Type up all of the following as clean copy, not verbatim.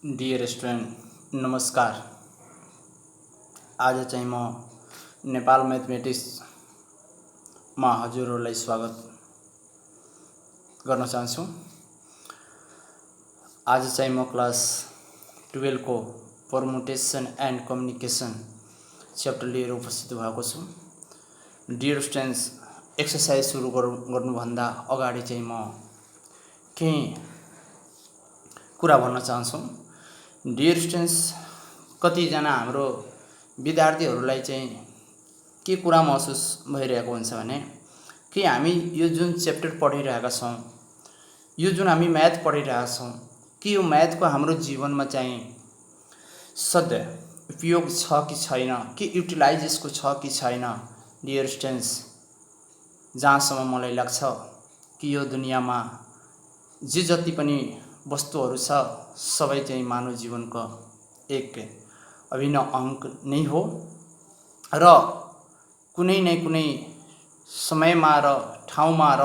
Dear student नमस्कार। आज चाहिँ म नेपाल म्याथमेटिक्समा हजुरहरूलाई स्वागत गर्न चाहन्छु। आज चाहिँ म क्लास 12 को परमुटेसन एन्ड कम्युनिकेसन च्याप्टर लिएर उपस्थित भएको छु। डियर स्टुडेन्ट्स, एक्सर्साइज सुरु गर्नुभन्दा अगाडि चाहिँ म केही कुरा भन्न चाहन्छु। डियर स्टुडेन्ट्स, कतिजना हाम्रो विद्यार्थीहरूलाई चाहिँ के कुरा महसुस भइरहेको हुन्छ भने कि हामी यो जुन च्याप्टर पढिरहेका छौँ, यो जुन हामी म्याथ पढिरहेका छौँ, कि यो म्याथको हाम्रो जीवनमा चाहिँ सदुपयोग छ कि छैन, कि युटिलाइजेसको छ कि छैन। डियर स्टुडेन्ट्स, जहाँसम्म मलाई लाग्छ कि यो दुनियाँमा जे जति पनि वस्तुहरू छ सबै चाहिँ मानव जीवनको एक अभिन्न अंग नै हो र कुनै न कुनै समयमा र ठाउँमा र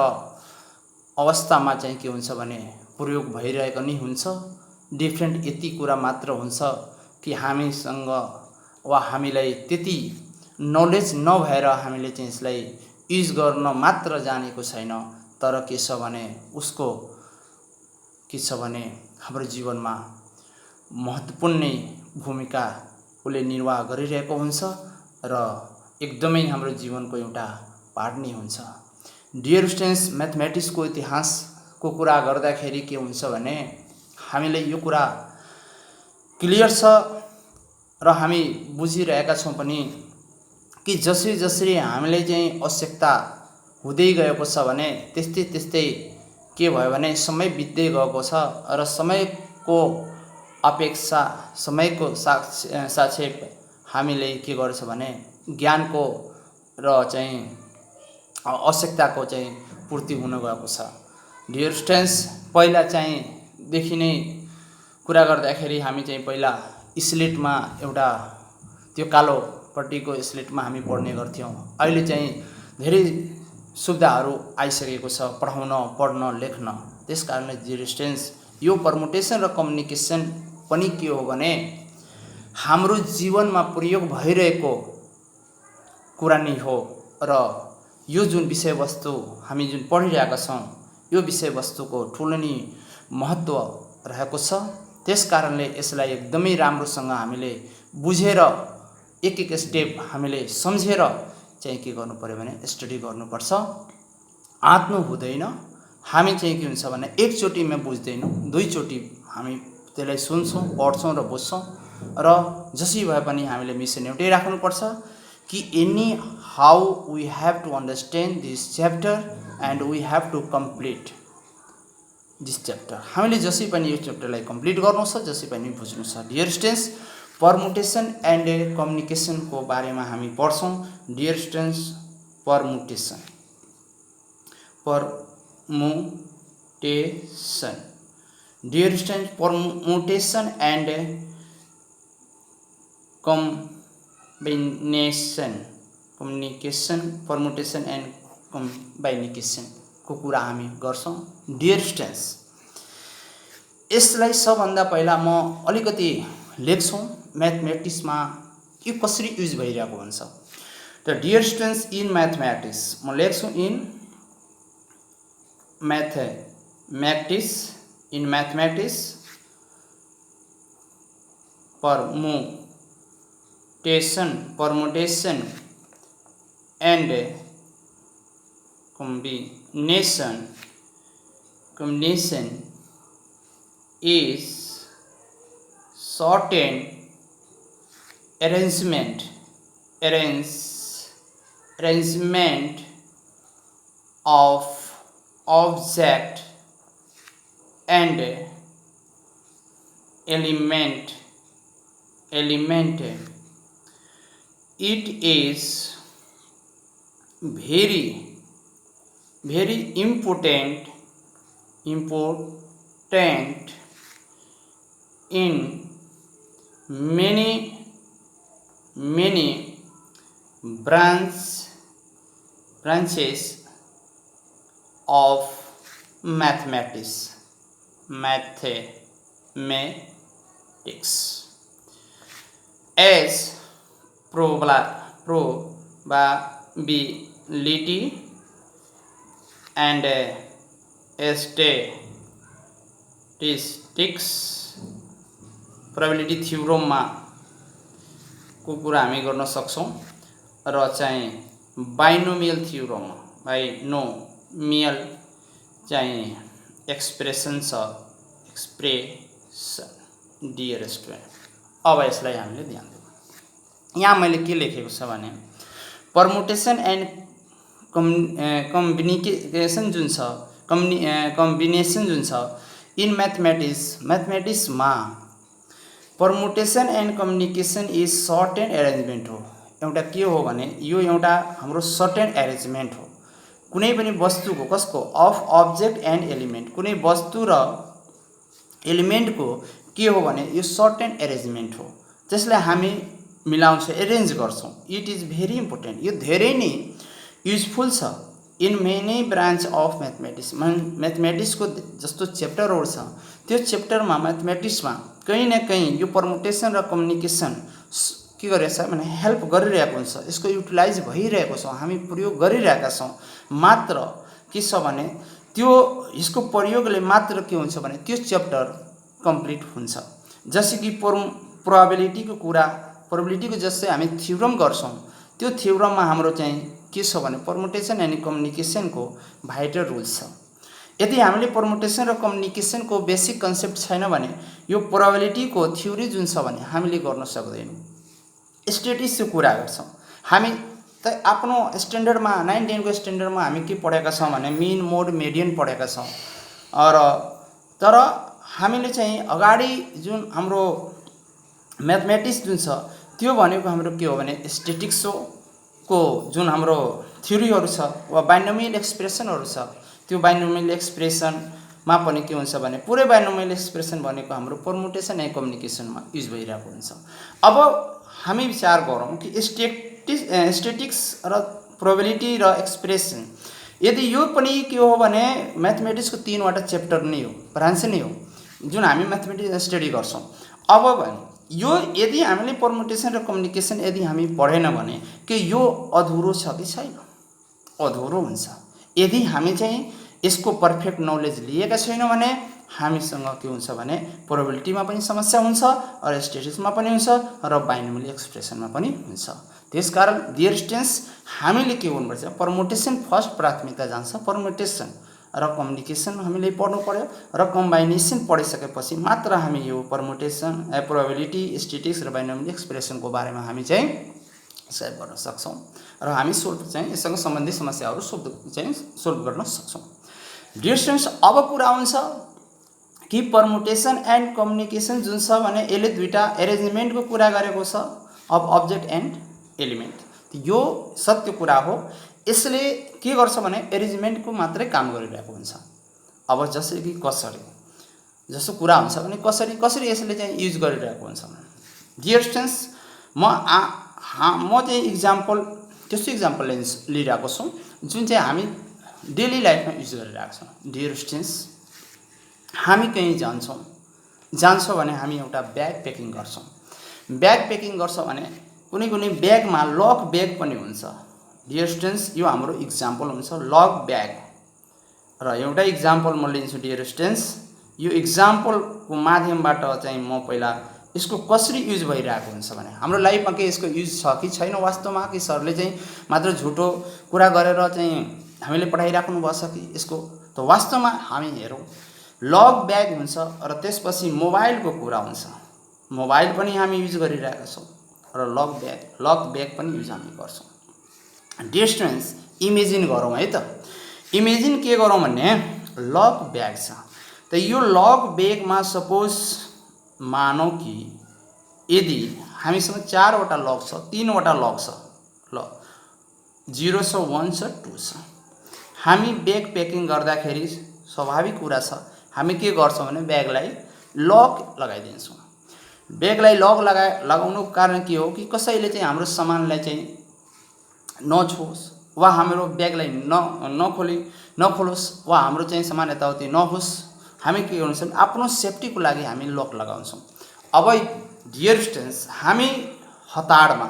अवस्थामा चाहिँ के हुन्छ भने प्रयोग भइरहेको नै हुन्छ। डिफ्रेन्ट यति कुरा मात्र हुन्छ कि हामीसँग वा हामीलाई त्यति नलेज नभएर हामीले चाहिँ यसलाई युज गर्न मात्र जानेको छैन। तर के छ भने उसको के छ भने हाम्रो जीवनमा महत्त्वपूर्ण भूमिका उसले निर्वाह गरिरहेको हुन्छ र एकदमै हाम्रो जीवनको एउटा पार्ट नै हुन्छ। डियर स्टुडेन्ट्स, म्याथमेटिक्सको इतिहासको कुरा गर्दाखेरि के हुन्छ भने हामीलाई यो कुरा क्लियर छ र हामी बुझिरहेका छौँ पनि कि जसरी जसरी हामीले चाहिँ आवश्यकता हुँदै गएको छ भने त्यस्तै त्यस्तै के भयो भने समय बित्दै गएको छ र समयको अपेक्षा समयको साक्षेप हामीले के गर्छ भने ज्ञानको र चाहिँ आवश्यकताको चाहिँ पूर्ति हुन गएको छ। डियर स्टुडेन्ट्स, पहिला चाहिँ देखि नै कुरा गर्दाखेरि हामी चाहिँ पहिला स्लेटमा एउटा त्यो कालोपट्टिको स्लेटमा हामी पढ्ने गर्थ्यौँ। अहिले चाहिँ धेरै सुविधाहरू आइसकेको छ पढाउन, पढ्न, लेख्न। त्यसकारणले डियर स्टुडेन्ट्स, यो परमुटेसन र कम्युनिकेसन पनि के हो भने हाम्रो जीवनमा प्रयोग भइरहेको कुरा नै हो र यो जुन विषयवस्तु हामी जुन पढिरहेका छौँ यो विषयवस्तुको ठुलो नै महत्त्व रहेको छ। त्यसकारणले यसलाई एकदमै राम्रोसँग हामीले बुझेर एक एक स्टेप हामीले सम्झेर चाहिँ के गर्नु पर्यो भने स्टडी गर्नुपर्छ। आत्नु हुँदैन। हामी चाहिँ के हुन्छ भने एकचोटिमा बुझ्दैनौँ, दुईचोटि हामी त्यसलाई सुन्छौँ, पढ्छौँ र बुझ्छौँ र जसै भए पनि हामीले मिसन एउटै राख्नुपर्छ कि anyhow we have to understand this chapter and we have to complete this chapter. हामीले जसै पनि यो च्याप्टरलाई कम्प्लिट गर्नु छ, जसै पनि बुझ्नु छ। डियर स्टुडेन्ट्स, परमुटेसन एन्ड कम्युनिकेसनको बारेमा हामी पढ्छौँ। Dear students, permutation dear students, permutation and communication permutation and कम्बाइनिकेसनको कुरा हामी गर्छौँ। डियर स्टुडेन्ट्स, यसलाई सबभन्दा पहिला म अलिकति लेख्छु म्याथमेटिक्समा यो कसरी युज भइरहेको हुन्छ। त डियर स्टुडेन्ट्स, इन म्याथमेटिक्स म लेख्छु in mathematics permutation and combination is shortened arrangement of object and element. It is very important in many branches of mathematics. As probability and statistics probability थ्योरममा को कुरा हामी गर्न सक्छौं र चाहिँ बाइनोमियल थ्योरममा बाइनोमियल चाहिँ एक्सप्रेसन छ एक्सप्रेसन डियर स्टुडेन्ट। अब यसलाई हामीले ध्यान दिउँ। यहाँ मैले के लेखेको छ भने परमुटेसन एन्ड कम्बिनेसन जुन छ कम्बिनेसन जुन छ इन म्याथमेटिक्समा permutation and communication is sort and arrangement हो। एउटा के हो भने यो एउटा हाम्रो सर्ट एन्ड एरेन्जमेन्ट हो। कुनै पनि वस्तुको कसको अफ अब्जेक्ट एन्ड एलिमेन्ट कुनै वस्तु र एलिमेन्टको के हो भने यो सर्ट एन्ड एरेन्जमेन्ट हो। त्यसलाई हामी मिलाउँछ एरेन्ज गर्छौं। It is very important. यो धेरै नै युजफुल छ in many branch of mathematics को जस्तो च्याप्टरहरु छ त्यो च्याप्टरमा म्याथमेटिक्समा कहीं न कहीं यो परमुटेसन र कम्युनिकेसन के गरिरहेछ भने हेल्प गरिरहेको हुन्छ। यसको युटिलाइज भइरहेको छ हामी प्रयोग गरिरहेका छौं। मात्र के छ भने त्यो यसको प्रयोगले मात्र के हुन्छ भने त्यो च्याप्टर कम्प्लिट हुन्छ। जस्तै कि प्रोबेबिलिटी को कुरा प्रोबेबिलिटी को जस्तै हामी थ्योरम गर्छौं त्यो थ्योरममा हाम्रो चाहिँ के छ भने परमुटेसन एन्ड कम्युनिकेसन को भाइटल रुल्स छ। यदि हामीले परमुटेसन र कम्युनिकेसन को बेसिक कन्सेप्ट छैन भने यो प्रोबेबिलिटी को थ्योरी जुन छ भने हामीले गर्न सक्दैनौं। स्ट्याटिस्टिक्स को कुरा गर्छौं हामी त आफ्नो स्ट्यान्डर्डमा 9 10 को स्ट्यान्डर्डमा हामी के पढेका छौं भने मीन मोड मेडियन पढेका छौं। तर हामीले चाहिँ अगाडि जुन हाम्रो म्याथमेटिक्स जुन छ त्यो भनेको हाम्रो के हो भने स्ट्याटिस्टिक्स को जुन हाम्रो थ्योरीहरु छ वा बाइनोमियल एक्सप्रेसनहरु छ त्यो बाइनोमियल एक्सप्रेसनमा पनि के हुन्छ भने पुरै बाइनोमियल एक्सप्रेसन भनेको हाम्रो परमुटेसन एन्ड कम्युनिकेसनमा युज भइरहेको हुन्छ। अब हामी विचार गरौँ कि स्ट्याटिस्टिक्स र प्रोबेबिलिटी र एक्सप्रेसन यदि यो पनि के हो भने म्याथमेटिक्स को 3 वटा च्याप्टर नै हो ब्रान्च नै हो जुन हामी म्याथमेटिक्स स्टडी गर्छौं। अब भने यो यदि हामीले परमुटेसन र कम्युनिकेसन यदि हामी पढेन भने के यो अधुरो छ कि छैन अधुरो हुन्छ। यदि हामी चाहिँ यसको परफेक्ट नलेज लिएका छैनौं भने हामीसँग के हुन्छ भने प्रोबेबिलिटीमा पनि समस्या हुन्छ र स्ट्याटिस्टिक्समा पनि हुन्छ र बाइनोमियल एक्सप्रेसनमा पनि हुन्छ। त्यसकारण डियर स्टुडेन्ट्स हामीले के गर्नुपर्छ परमुटेसन फर्स्ट प्राथमिकता जान्छ। परमुटेसन र कम्युनिकेसन हामीले पढ्नु पर्यो र कम्बाइनेसन पढिसकेपछि मात्र हामी यो परमुटेसन प्रोबेबिलिटी स्ट्याटिस्टिक्स र बाइनोमियल एक्सप्रेसन को बारेमा हामी चाहिँ सल्भ गर्न सक्छौं र हामी यससँग सम्बन्धित समस्याहरू सोल्भ गर्न सक्छौं। डियर स्टुडेन्ट्स अब कुरा हुन्छ कि परमुटेसन एन्ड कम्युनिकेसन जुन छ भने यसले दुईटा एरेन्जमेन्ट को कुरा गरेको छ अफ अब्जेक्ट एन्ड एलिमेन्ट। यो सत्य कुरा हो। यसले के गर्छ भने एरेन्जमेन्ट को मात्रै काम गरिरहेको हुन्छ। अब जसै कि कसरी जसो कुरा हुन्छ भने कसरी यसले चाहिँ युज गरिरहेको हुन्छ। डियर स्टुडेन्ट्स म चाहिँ एक्जाम्पल त्यस्तो एक्जाम्पल लिइरहेको छु जुन चाहिँ हामी डेली लाइफमा युज गरिरहेका छौं। डियर स्टुडेन्ट्स हामी कहीं जान्छौं भने हामी एउटा ब्याग प्याकिङ गर्छौं। ब्याग प्याकिङ गर्छ भने कुनै ब्यागमा लक ब्याग पनि हुन्छ। डियर स्टुडेन्ट्स यो हाम्रो एक्जाम्पल हुन्छ लक ब्याग र एउटा एक्जाम्पल म लिन्छु। डियर स्टुडेन्ट्स यो एक्जाम्पल को माध्यमबाट चाहिँ म पहिला यसको कसरी युज भइरहेको हुन्छ भने हाम्रो लाइफमा के यसको युज छ कि छैन वास्तवमा कि सरले चाहिँ मात्र झुटो कुरा गरेर चाहिँ हामीले पढाइराख्नु भछ कि यसको त वास्तवमा हामी हेरौं लक ब्याग हुन्छ र त्यसपछि मोबाइलको कुरा हुन्छ। मोबाइल पनि हामी युज गरिरहेका छौं र लक ब्याग पनि युज हामी गर्छौं। डियर स्टुडेन्ट्स इमेजिन गरौँ है त इमेजिन के गरौँ भने लक ब्याग छ त यो लक ब्यागमा सपोज मानौ कि यदि हामीसँग 4 वटा लक छ 3 वटा लक छ ल 0 छ 1 छ 2 छ। हामी ब्याग प्याकिङ गर्दाखेरि स्वाभाविक कुरा छ हामी के गर्छौं भने ब्यागलाई लक लगाइदिन्छौं। ब्यागलाई लक लगाउनुको कारण के हो कि कसैले चाहिँ हाम्रो सामानलाई चाहिँ नछोस् वा हाम्रो ब्यागलाई नखोलोस् वा हाम्रो चाहिँ सामान यताउति नहोस्। हामी के गर्छौं आफ्नो सेफ्टी को लागि हामी लक लगाउँछौं। अब डियर स्टुडेन्ट्स हामी हतारमा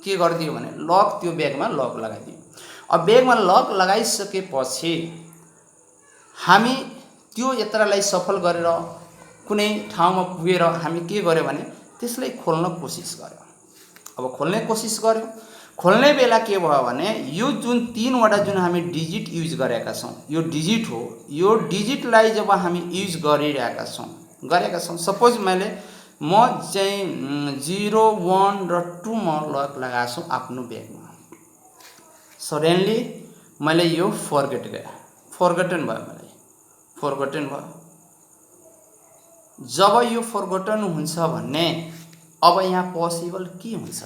के गरिदियो भने लक त्यो ब्यागमा लक लगाइदियो। अब ब्यागमा लक लगाइसकेपछि हामी त्यो यात्रालाई सफल गरेर कुनै ठाउँमा पुगेर हामी के गर्यो भने त्यसलाई खोल्न कोसिस गर्यो। अब खोल्ने कोसिस गर्यो, खोल्ने बेला के भयो भने यो जुन 3वटा जुन हामी डिजिट युज गरेका छौँ यो डिजिट हो। यो डिजिटलाई जब हामी युज गरिरहेका छौँ सपोज म चाहिँ 0, 1 र 2 म लक लगाएको छु आफ्नो ब्यागमा। सडनली मैले यो फर्गटन भयो। जब यो फर्गटन हुन्छ भने अब यहाँ पोसिबल के हुन्छ त?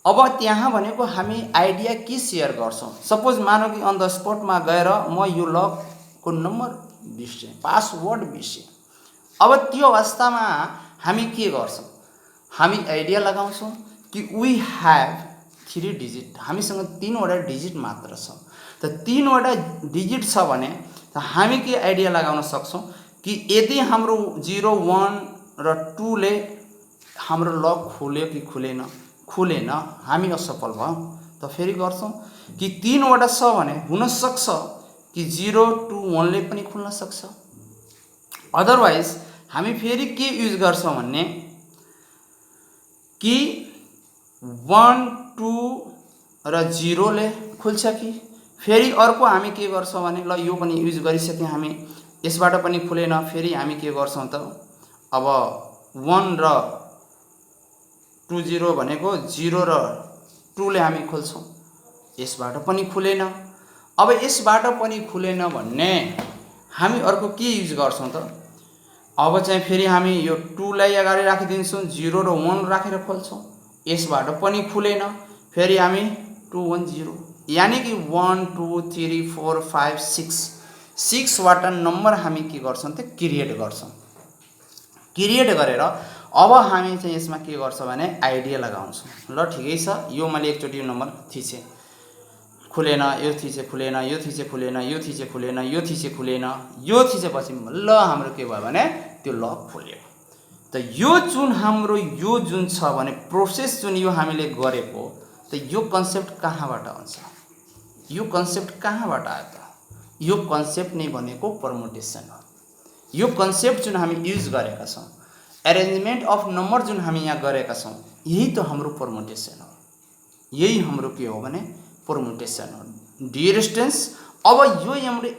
अब त्यहाँ भनेको हामी आइडिया के सेयर गर्छौँ। सपोज मानौ कि अन द स्पटमा गएर म यो लकको नम्बर बिर्सेँ, पासवर्ड बिर्सेँ। अब त्यो अवस्थामा हामी के गर्छौँ? हामी आइडिया लगाउँछौँ कि वी हैव 3 डिजिट, हामीसँग 3वटा डिजिट मात्र छ। त 3वटा डिजिट छ भने हामी के आइडिया लगाउन सक्छौँ कि यदि हाम्रो 0, 1 र 2 ले हाम्रो लक खोल्यो कि खुलेन, हामी असफल भयौँ। त फेरि गर्छौँ कि 3वटा छ भने हुनसक्छ कि 0, 2, 1 ले पनि खुल्न सक्छ। अदरवाइज हामी फेरि के युज गर्छौँ भन्ने कि 1, 2 र 0 ले खुल्छ कि फेरि अर्को हामी के गर्छौँ भने ल यो पनि युज गरिसक्यौँ हामी, यसबाट पनि खुलेन, फेरि हामी के गर्छौँ त अब 1 र 2, 0 भनेको 0 र 2 ले हामी खोल्छौँ, यसबाट पनि खुलेन। अब यसबाट पनि खुलेन भन्ने हामी अर्को के युज गर्छौँ त? अब चाहिँ फेरि हामी यो 2 लाई अगाडि राखिदिन्छौँ, 0 र 1 राखेर खोल्छौँ, यसबाट पनि खुलेन, फेरि हामी 2, 1, 0 यानी कि 1, 2, 3, 4, 5, 6वटा नम्बर हामी के गर्छौँ त क्रिएट गर्छौँ। क्रिएट गरेर अब हामी चाहिँ यसमा के गर्छौँ भने आइडिया लगाउँछौँ। ल ठिकै छ, यो मैले एकचोटि नम्बर थिचेँ, खुलेन, यो थिचेँ खुलेन, यो थिचेँ खुलेन, यो थिचेँ खुलेन, यो थिचेँ खुलेन, यो थिचेपछि ल हाम्रो के भयो भने त्यो लक खुल्यो। त यो जुन हाम्रो यो जुन छ भने प्रोसेस जुन यो हामीले गरेको त यो कन्सेप्ट कहाँबाट आउँछ? यो कन्सेप्ट कहाँबाट आयो त? यो कन्सेप्ट नै भनेको परमुटेसन हो। यो कन्सेप्ट जुन हामी युज गरेका छौँ, एरेन्जमेन्ट अफ नम्बर जुन हामी यहाँ गरेका छौँ, यही त हाम्रो परमुटेसन हो। यही हाम्रो के हो भने परमुटेसन हो। डियर स्टुडेन्ट्स, अब यो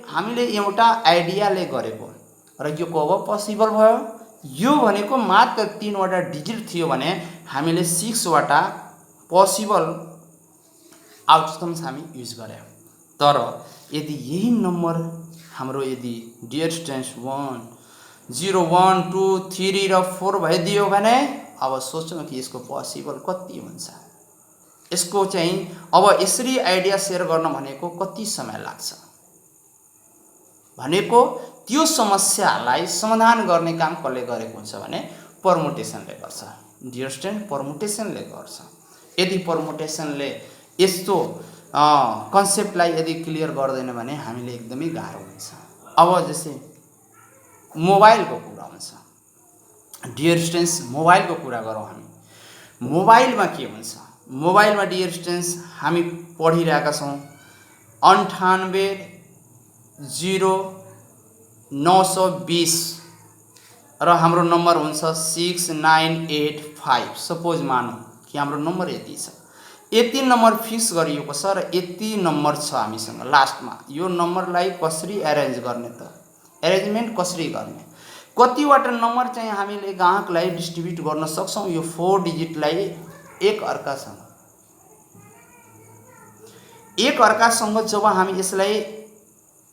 हामीले एउटा आइडियाले गरेको र यो कब पोसिबल भयो? यो भनेको मात्र 3वटा डिजिट थियो भने हामीले 6वटा पोसिबल आउटकम्स हामी युज गरे। तर यदि यही नम्बर हाम्रो यदि डियर स्टुडेन्ट्स 0, 1, 2, 3 र 4 भइदियो भने अब सोचौँ कि यसको पोसिबल कति हुन्छ। यसको चाहिँ अब यसरी आइडिया सेयर गर्न भनेको कति समय लाग्छ भनेको त्यो समस्यालाई समाधान गर्ने काम कसले गरेको हुन्छ भने परमुटेसनले गर्छ। डियर स्टुडेन्ट, परमुटेसनले गर्छ। यदि परमुटेसनले यस्तो कन्सेप्टलाई यदि क्लियर गर्दैन भने हामीले एकदमै गाह्रो हुन्छ। अब जस्तै मोबाइलको कुरा हुन्छ। डियर स्टुडेन्ट्स, मोबाइलको कुरा गरौँ हामी। मोबाइलमा के हुन्छ? मोबाइलमा डियर स्टुडेन्ट्स हामी पढिरहेका छौँ 980920 र हाम्रो नम्बर हुन्छ 6985। सपोज मानौँ कि हाम्रो नम्बर यति छ, यति नम्बर फिक्स गरिएको छ र यति नम्बर छ हामीसँग लास्टमा। यो नम्बरलाई कसरी एरेन्ज गर्ने त? एरेन्जमेन्ट कसरी गर्ने? कतिवटा नम्बर चाहिँ हामीले ग्राहकलाई डिस्ट्रिब्युट गर्न सक्छौँ यो 4 डिजिटलाई एकअर्कासँग जब हामी यसलाई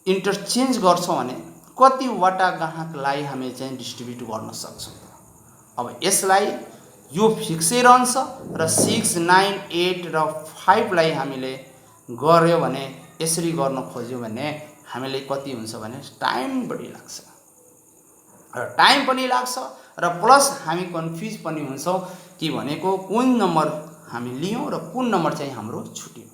इन्टरचेन्ज गर्छौँ भने कतिवटा ग्राहकलाई हामी चाहिँ डिस्ट्रिब्युट गर्न सक्छौँ। अब यसलाई यो फिक्सै रहन्छ र 6, 9, 8 र 5 लाई हामीले गर्यो भने यसरी गर्न खोज्यो भने हामीले कति हुन्छ भने टाइम बढी लाग्छ र प्लस हामी कन्फ्युज पनि हुन्छौँ कि भनेको कुन नम्बर हामी लियौँ र कुन नम्बर चाहिँ हाम्रो छुट्यो।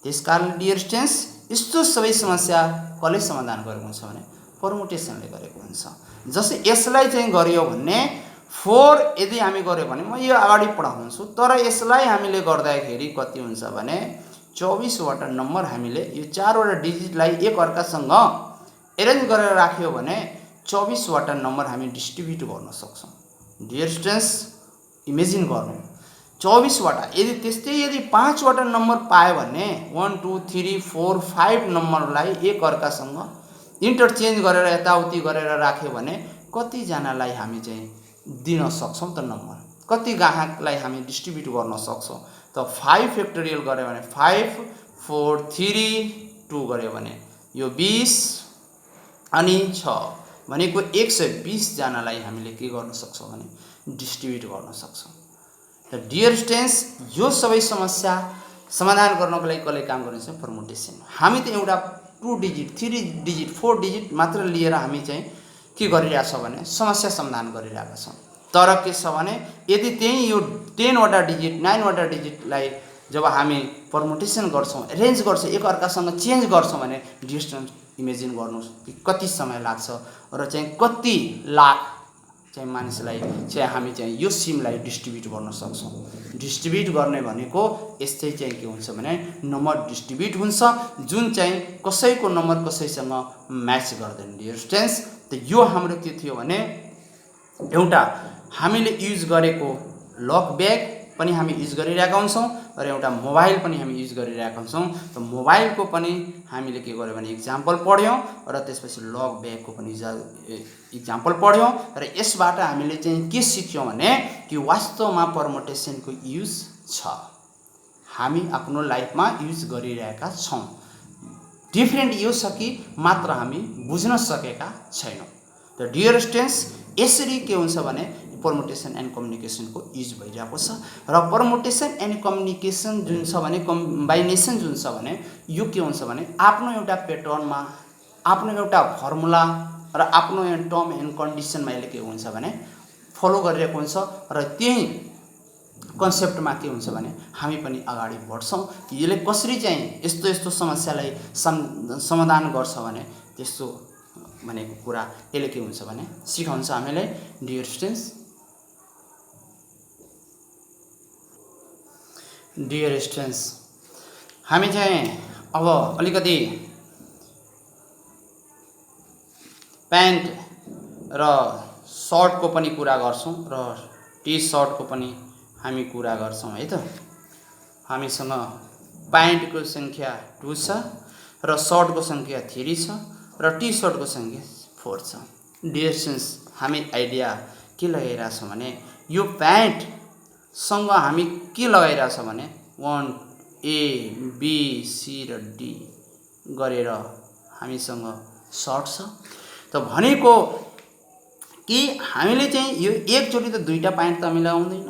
त्यसकारण डियर स्टुडेन्ट्स, यस्तो सबै समस्या कसले समाधान गरेको हुन्छ भने परमुटेसनले गरेको हुन्छ। जस्तै यसलाई चाहिँ गरियो भने 4 यदि हामी गर्यो भने म यो अगाडि पढाउँछु, तर यसलाई हामीले गर्दाखेरि कति हुन्छ भने 24 वटा नम्बर हामीले यो 4 वटा डिजिटलाई एक अर्कासँग एरेन्ज गरेर राख्यो भने 24 वटा नम्बर हामी डिस्ट्रिब्युट गर्न सक्छौं। डियर स्टुडेन्ट्स, इमेजिन गर्नु 24 वटा, यदि त्यस्तै यदि 5 वटा नम्बर पायो भने 1 2 3 4 5 नम्बरलाई एक अर्कासँग इन्टरचेन्ज गरेर यताउति गरेर राख्यो भने कति जनालाई हामी चाहिँ दिन सक्छौं त नम्बर, कति ग्राहकलाई हामी डिस्ट्रिब्युट गर्न सक्छौं त 5 फ्याक्टोरियल गर्यो भने 5 4 3 2 गर्यो भने यो 20 अनि 6 भनेको 120 जनालाई हामीले के गर्न सक्छौं भने डिस्ट्रिब्युट गर्न सक्छौं। त डियर स्टुडेन्ट्स, यो सबै समस्या समाधान गर्नको लागि कसले काम गर्नुहुन्छ? परमुटेसन। हामी त एउटा 2 डिजिट 3 डिजिट 4 डिजिट मात्र लिएर हामी चाहिँ के गरिरहेका छौं भने समस्या समाधान गरिरहेका छौं। तर के छ भने यदि त्यही यो 10 वटा डिजिट 9 वटा डिजिटलाई जब हामी परमुटेसन गर्छौं, एरेन्ज गर्छौं, एक अर्कासँग चेन्ज गर्छौं भने डियर स्टुडेन्ट इमेजिन गर्नुस् कि कति समय लाग्छ र चाहिँ कति लाख चाहिँ मानिसलाई चाहिँ हामी चाहिँ यो सिमलाई डिस्ट्रिब्युट गर्न सक्छौं। डिस्ट्रिब्युट गर्ने भनेको यस्तै चाहिँ के हुन्छ भने नम्बर डिस्ट्रिब्युट हुन्छ जुन चाहिँ कसैको नम्बर कसैसँग म्याच गर्दैन। डियर स्टुडेन्ट्स, त यो हाम्रो के थियो भने एउटा हामीले युज गरेको लक ब्याग पनि हामी युज गरिरहेका हुन्छौं र एउटा मोबाइल पनि हामी युज गरिरहेका हुन्छौं। त मोबाइलको पनि हामीले के गर्यो भने एक्जाम्पल पढ्यौं र त्यसपछि लक ब्यागको पनि एक्जाम्पल पढ्यौं र यसबाट हामीले चाहिँ के सिक्यौं भने कि वास्तवमा परमुटेसनको युज छ, हामी आफ्नो लाइफमा युज गरिरहेका छौं। डिफरेन्ट यो छ कि मात्र हामी बुझ्न सकेका छैनौं। त डियर स्टुडेन्ट्स, यसरी के हुन्छ भने परमुटेसन एन्ड कम्युनिकेसनको युज भइरहेको छ र परमुटेसन एन्ड कम्युनिकेसन जुन छ भने कम्बाइनेसन जुन छ भने यो के हुन्छ भने आफ्नो एउटा प्याटर्नमा, आफ्नो एउटा फर्मुला र आफ्नो टर्म एन्ड कन्डिसनमा यसले के हुन्छ भने फलो गरिरहेको हुन्छ र त्यही कन्सेप्टमा के हुन्छ भने हामी पनि अगाडि बढ्छौं कि यसले कसरी चाहिँ यस्तो यस्तो समस्यालाई समाधान गर्छ भने त्यस्तो भनेको कुरा यसले के हुन्छ भने सिकाउँछ हामीलाई। डियर स्टुडेन्ट्स, डियर स्टुडेन्ट्स, हामी चाहिँ अब अलिकति प्यान्ट र सर्टको पनि कुरा गर्छौं र टी सर्टको पनि हामी कुरा गर्छौं है त। हामीसँग प्यान्टको संख्या 2 छ र सर्टको संख्या 3 छ र टी सर्टको संख्या 4 छ। डियर स्टुडेन्ट्स, हामी आइडिया के लगाइरहेका छौं भने यो प्यान्ट सँग हामी के लगाइरहेका छौं भने 1 A B C र D गरेर हामीसँग सर्ट छ। त भनेको कि हामीले चाहिँ यो एकचोटी त दुईटा प्यान्ट त हामी लगाउँदैन,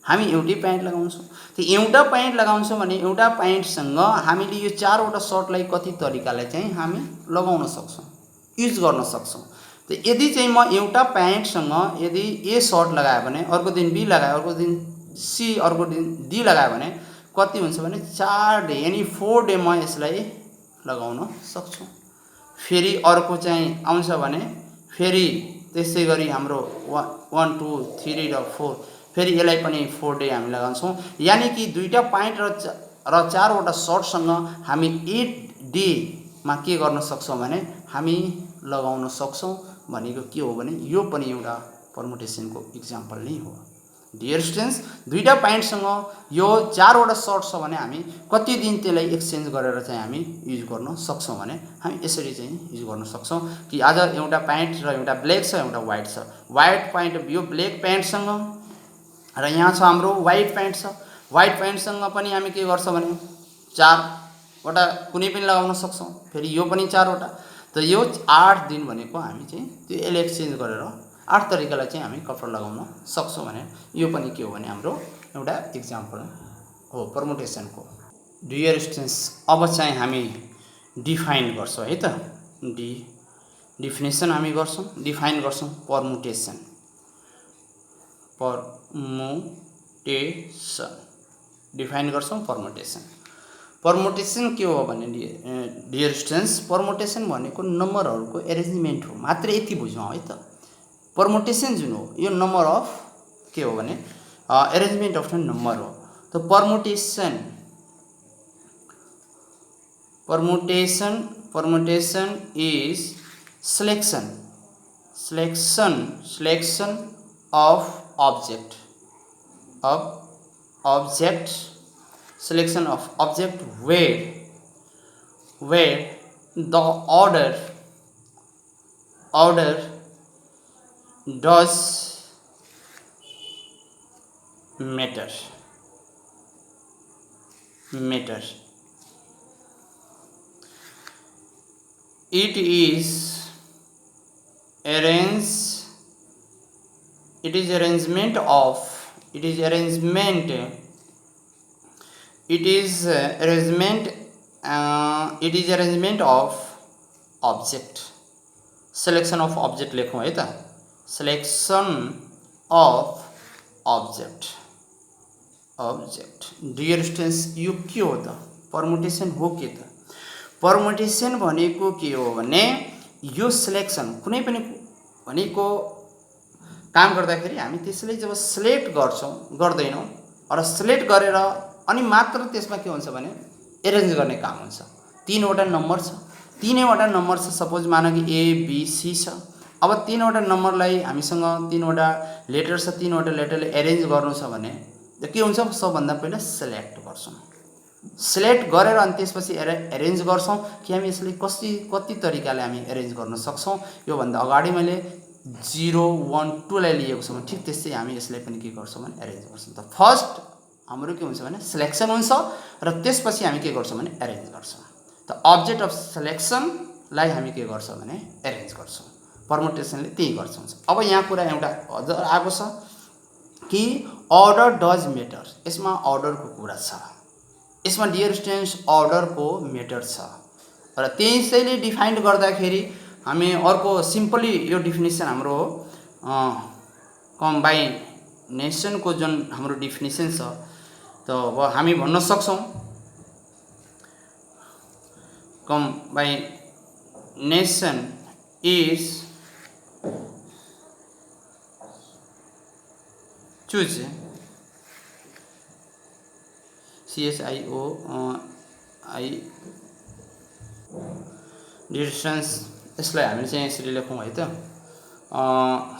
हामी एउटै प्यान्ट लगाउँछौं। त एउटा प्यान्ट लगाउँछौं भने एउटा प्यान्टसँग हामीले यो 4 वटा सर्टलाई कति तरिकाले चाहिँ हामी लगाउन सक्छौं, युज गर्न सक्छौं। त यदि चाहिँ म एउटा प्यान्टसँग यदि ए सर्ट लगाए भने अर्को दिन बी लगाए, अर्को दिन सी, अर्को दिन डी लगाए भने कति हुन्छ भने 4 डे यानी 4 डे म यसलाई लगाउन सक्छु। फेरि अर्को चाहिँ आउँछ भने फेरि त्यसै गरी हाम्रो 1 2 3 र 4 फेरि यसलाई पनि 4 डे हामी लगाउँछौं। यानी कि दुईटा प्यान्ट र 4 वटा सर्टसँग हामी 8 डे मा के गर्न सक्छौं भने हामी लगाउन सक्छौं। भनेको के हो भने यो पनि एउटा परमुटेसनको एक्जाम्पल नै हो। डियर स्टुडेन्ट्स, दुईटा प्यान्टसँग यो 4 वटा सर्ट छ भने हामी कति दिन त्यसलाई एक्सचेन्ज गरेर चाहिँ हामी युज गर्न सक्छौं भने हामी यसरी चाहिँ युज गर्न सक्छौं कि आज एउटा प्यान्ट र एउटा ब्ल्याक छ, एउटा व्हाइट छ। व्हाइट प्यान्ट यो ब्ल्याक प्यान्टसँग र यहाँ छ हाम्रो व्हाइट प्यान्ट छ। व्हाइट प्यान्टसँग पनि हामी के गर्छौं भने 4 वटा कुनै पनि लगाउन सक्छौं। फेरि यो पनि 4 वटा। त यो 8 दिन भनेको हामी चाहिँ त्यो यसले एक्सचेन्ज गरेर 8 तरिकालाई चाहिँ हामी कपडा लगाउन सक्छौं भने यो पनि के हो भने हाम्रो एउटा एक्जाम्पल हो परमुटेसनको। डियर स्टुडेन्ट्स, अब चाहिँ हामी डिफाइन गर्छौं है त। डिफिनेसन हामी गर्छौं, डिफाइन गर्छौं परमुटेसन। परमुटेसन डिफाइन गर्छौं परमुटेसन। परमुटेसन के हो भने डियर स्टुडेन्ट्स, परमुटेसन भनेको नम्बरहरुको एरेन्जमेन्ट हो। मात्र यति बुझौं है त। परमुटेसन जुन हो यो नम्बर अफ के हो भने एरेन्जमेन्ट अफ द नम्बर हो। तो permutation is selection of object selection of object where the order does matter. It is arrangement of object. selection of object लेखौँ है त, selection of object. Dear students, यो के हो त? परमुटेसन हो के त? परमुटेसन भनेको के हो भने यो सिलेक्सन कुनै पनि भनेको काम गर्दाखेरि हामी त्यसलाई जब सिलेक्ट गर्दैनौँ र सिलेक्ट गरेर अनि मात्र त्यसमा के हुन्छ भने एरेन्ज गर्ने काम हुन्छ। तीनवटा नम्बर छ, सपोज मान कि ए बी सी छ। अब तीनवटा नम्बरलाई हामीसँग तीनवटा लेटर छ, तीनवटा लेटरले एरेन्ज गर्नु छ भने के हुन्छ? सबभन्दा पहिला सिलेक्ट गर्छौँ, सिलेक्ट गरेर अनि त्यसपछि एरेन्ज गर्छौँ कि हामी यसले कति तरिकाले हामी एरेन्ज गर्न सक्छौँ। योभन्दा अगाडि मैले 0 1 2 लाई लिएको छु, ठिक त्यस्तै हामी यसलाई पनि के गर्छौँ भने एरेन्ज गर्छौँ। त फर्स्ट हाम्रो के हुन्छ भने सिलेक्सन हुन्छ र त्यसपछि हामी के गर्छौँ भने एरेन्ज गर्छौँ। त अब्जेक्ट अफ सिलेक्सनलाई हामी के गर्छौँ भने एरेन्ज गर्छौँ। परमुटेसनले त्यही गर्छौँ। अब यहाँ कुरा एउटा अझ आएको छ कि अर्डर डज मेटर। यसमा अर्डरको कुरा छ, यसमा डियर स्टुडेन्ट्स अर्डरको मेटर छ र त्यसैले डिफाइन गर्दाखेरि हामी अर्को सिम्पली यो डिफिनेसन हाम्रो हो कम्बाइनेसनको जुन हाम्रो डिफिनेसन छ। त अब हामी भन्न सक्छौँ कम्बाइनेसन इज चुज CHIOI डिस्टेन्स। यसलाई हामीले चाहिँ यसरी लेखौँ है त।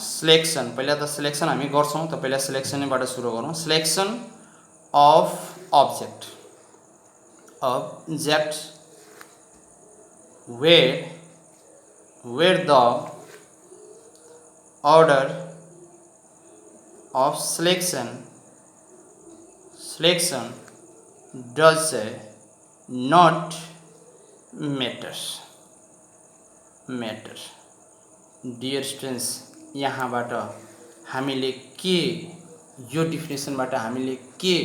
सिलेक्सन, पहिला त सिलेक्सन हामी गर्छौँ, त पहिला सिलेक्सनैबाट सुरु गरौँ। Selection of object where the order of selection does not matter. Dear students, यहाँबाट हामीले के यो डिफिनेसनबाट हामीले के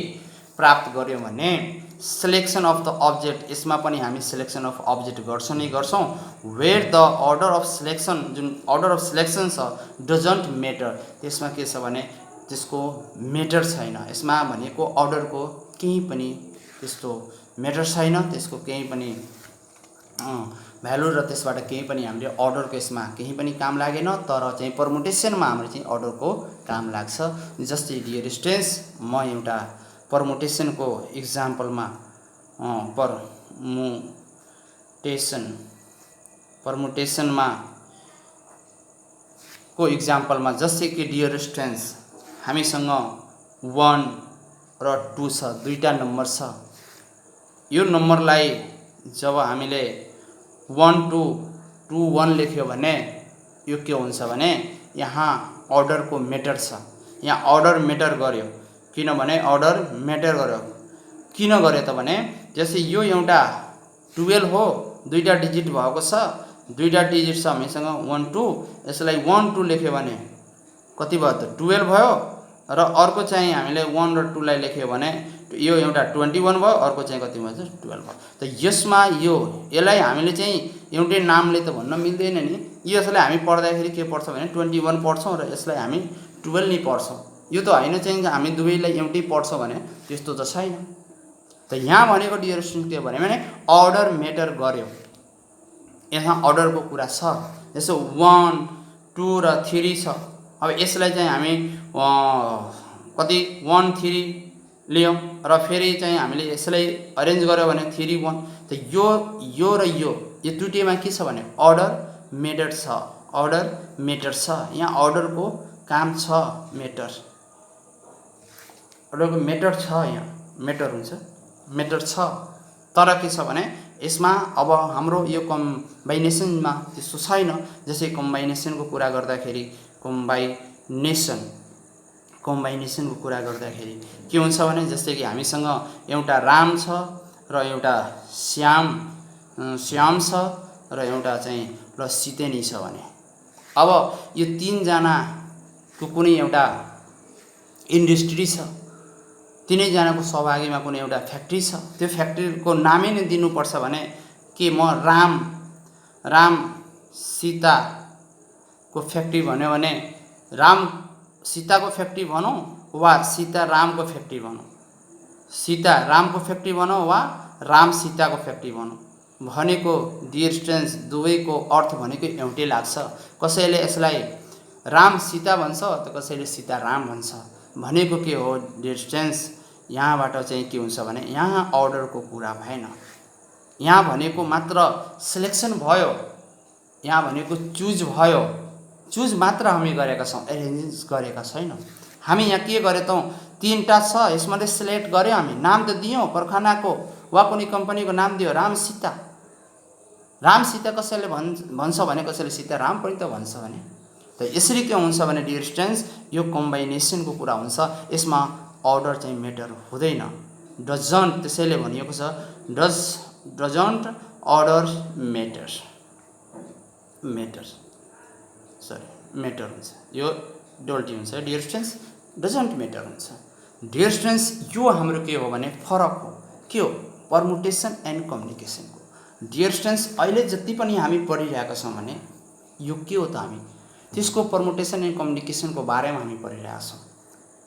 प्राप्त गर्यौँ भने सिलेक्सन अफ द अब्जेक्ट, यसमा पनि हामी सिलेक्सन अफ अब्जेक्ट गर्छौँ नै गर्छौँ। Where the order of selection, जुन अर्डर अफ सिलेक्सन छ डजन्ट मेटर, त्यसमा के छ भने त्यसको मेटर छैन। यसमा भनेको अर्डरको केही पनि त्यस्तो मेटर छैन, त्यसको केही पनि भ्यालु र त्यसबाट केही पनि हामीले अर्डरको यसमा केही पनि काम लागेन। तर चाहिँ परमुटेसनमा हाम्रो चाहिँ अर्डरको काम लाग्छ। जस्तै डियर स्टुडेन्ट्स, म एउटा परमुटेसनको इक्जाम्पलमा परमुटेसनमा को इक्जाम्पलमा जस्तै कि डियर स्टुडेन्ट्स हामीसँग 1 र 2 छ, दुईटा नम्बर छ। यो नम्बरलाई जब हामीले 1 2 2 1 लेख्यो भने यो के हुन्छ भने यहाँ अर्डरको मेटर छ। यहाँ अर्डर मेटर गर्यो, किनभने अर्डर मेटर गर्यो। किन गर्यो त भने जस्तै यो एउटा 12 हो, दुईटा डिजिट भएको छ, दुईटा डिजिट छ हामीसँग 1 2, यसलाई 1 2 लेख्यो भने कति भयो त 12 भयो। र अर्को चाहिँ हामीले 1 र 2 लाई लेख्यो भने यो एउटा 21 भयो, अर्को चाहिँ कति भयो त 12 भयो। त यसमा यसलाई हामीले चाहिँ एउटै नामले त भन्न मिल्दैन नि। यसलाई हामी पढ्दाखेरि के पढ्छ भने 21 पढ्छौँ र यसलाई हामी 12 नै पढ्छौँ। यो त होइन चाहिँ हामी दुवैलाई एउटै पढ्छौँ भने त्यस्तो त छैन। त यहाँ भनेको डियर स्टुडेन्ट के भने अर्डर मेटर गर्यो, यहाँ अर्डरको कुरा छ। जस्तो 1 2 र 3 छ। अब यसलाई चाहिँ हामी कति 1 3 लियौँ र फेरि चाहिँ हामीले यसलाई अरेन्ज गर्यो भने 3 1 त यो र यो दुईटैमा के छ भने अर्डर मेटर छ, अर्डर मेटर छ। यहाँ अर्डरको काम छ, मेटर, अर्डरको मेटर छ, यहाँ मेटर हुन्छ, मेटर छ। तर के छ भने यसमा अब हाम्रो यो कम्बाइनेसनमा त्यस्तो छैन। जस्तै कम्बाइनेसनको कुरा गर्दाखेरि कम्बाइनेसनको कुरा गर्दाखेरि के हुन्छ भने जस्तै कि हामीसँग एउटा राम छ र एउटा श्याम छ र एउटा चाहिँ प्लस सितेनी छ भने अब यो तीनजनाको कुनै एउटा इन्डस्ट्री छ, तीनैजनाको सहभागीमा कुनै एउटा फ्याक्ट्री छ, त्यो फ्याक्ट्रीको नामै नै दिनुपर्छ भने के म राम सीताको फ्याक्ट्री भन्यो भने राम सीताको फ्याक्ट्री भनौँ वा सीता रामको फ्याक्ट्री भनौँ, सीता रामको फ्याक्ट्री भनौँ वा राम सीताको फ्याक्ट्री भनौँ भनेको डियर स्टुडेन्ट्स दुवैको अर्थ भनेको एउटै लाग्छ। कसैले यसलाई राम सीता भन्छ त कसैले सीता राम भन्छ। भनेको के हो डियर स्टुडेन्ट्स, यहाँबाट चाहिँ के हुन्छ भने यहाँ अर्डरको कुरा भएन, यहाँ भनेको मात्र सिलेक्सन भयो, यहाँ भनेको चुज भयो, चुज मात्र हामी गरेका छौँ, एरेन्ज गरेका छैनौँ। हामी यहाँ के गरे त तीनटा छ, यसमध्ये सिलेक्ट गऱ्यौँ, हामी नाम त दियौँ, कारखानाको वा कुनै कम्पनीको नाम दियो राम सीता कसैले भन्छ भने कसैले सीता राम पनि त भन्छ भने त यसरी के हुन्छ भने डियर स्टुडेन्ट्स यो कम्बाइनेसनको कुरा हुन्छ, यसमा अर्डर चाहिँ मेटर हुँदैन, डजन्ट, त्यसैले भनिएको छ डजन्ट अर्डर मेटर हुन्छ, यो डोल्टी हुन्छ डियर स्टुडेन्ट्स, डजन्ट मेटर हुन्छ। डियर स्टुडेन्ट्स यो हाम्रो के हो भने फरक हो, के हो परमुटेसन एन्ड कम्युनिकेसनको। डियर स्टुडेन्ट्स अहिले जति पनि हामी पढिरहेका छौँ भने यो के हो त हामी त्यसको परमुटेसन एन्ड कम्युनिकेसनको बारेमा हामी पढिरहेका छौँ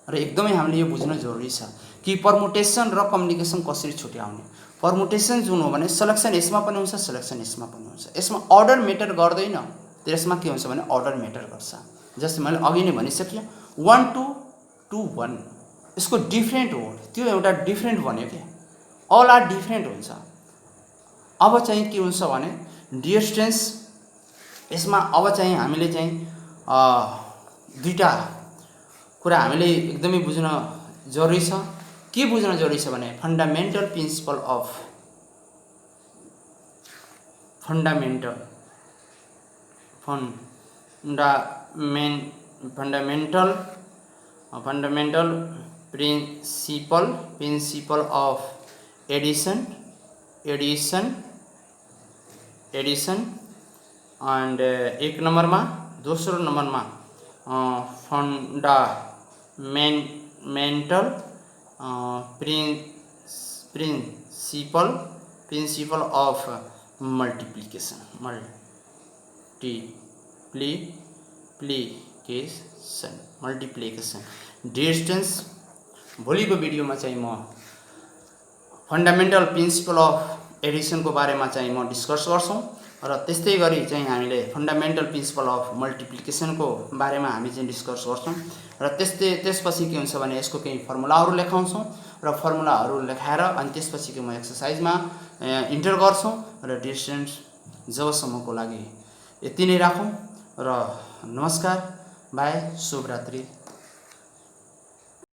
र एकदमै हामीले यो बुझ्न जरुरी छ कि परमुटेसन र कम्युनिकेसन कसरी छुट्याउने। परमुटेसन जुन हो भने सिलेक्सन यसमा पनि हुन्छ, सिलेक्सन यसमा पनि हुन्छ, यसमा अर्डर मेटर गर्दैन, त्यसमा के हुन्छ भने अर्डर मेटर गर्छ। जस्तै मैले अघि नै भनिसकेँ 1 to 1 यसको डिफ्रेन्ट हो, त्यो एउटा डिफ्रेन्ट भन्यो क्या, अल आर डिफ्रेन्ट हुन्छ। अब चाहिँ के हुन्छ भने डियर स्टुडेन्ट्स यसमा अब चाहिँ हामीले चाहिँ दुईटा कुरा हामीले एकदमै बुझ्न जरुरी छ। के बुझ्न जरुरी छ भने fundamental principle of fundamental principle of addition and एक नम्बरमा, दोस्रो नम्बरमा fundamental principle of multiplication dear students भोलिको भिडियोमा चाहिँ म फन्डामेन्टल प्रिन्सिपल अफ एडिसनको बारेमा चाहिँ म डिस्कस गर्छौँ र त्यस्तै गरी चाहिँ हामीले फन्डामेन्टल प्रिन्सिपल अफ मल्टिप्लिकेसनको बारेमा हामी चाहिँ डिस्कस गर्छौँ र त्यसपछि के हुन्छ भने यसको केही फर्मुलाहरू लेखाउँछौँ र फर्मुलाहरू लेखाएर अनि त्यसपछि म एक्सर्साइजमा इन्टर गर्छौँ र डियर स्टुडेन्ट्स जबसम्मको लागि यति नै राखौँ र नमस्कार, बाई, शुभरात्रि।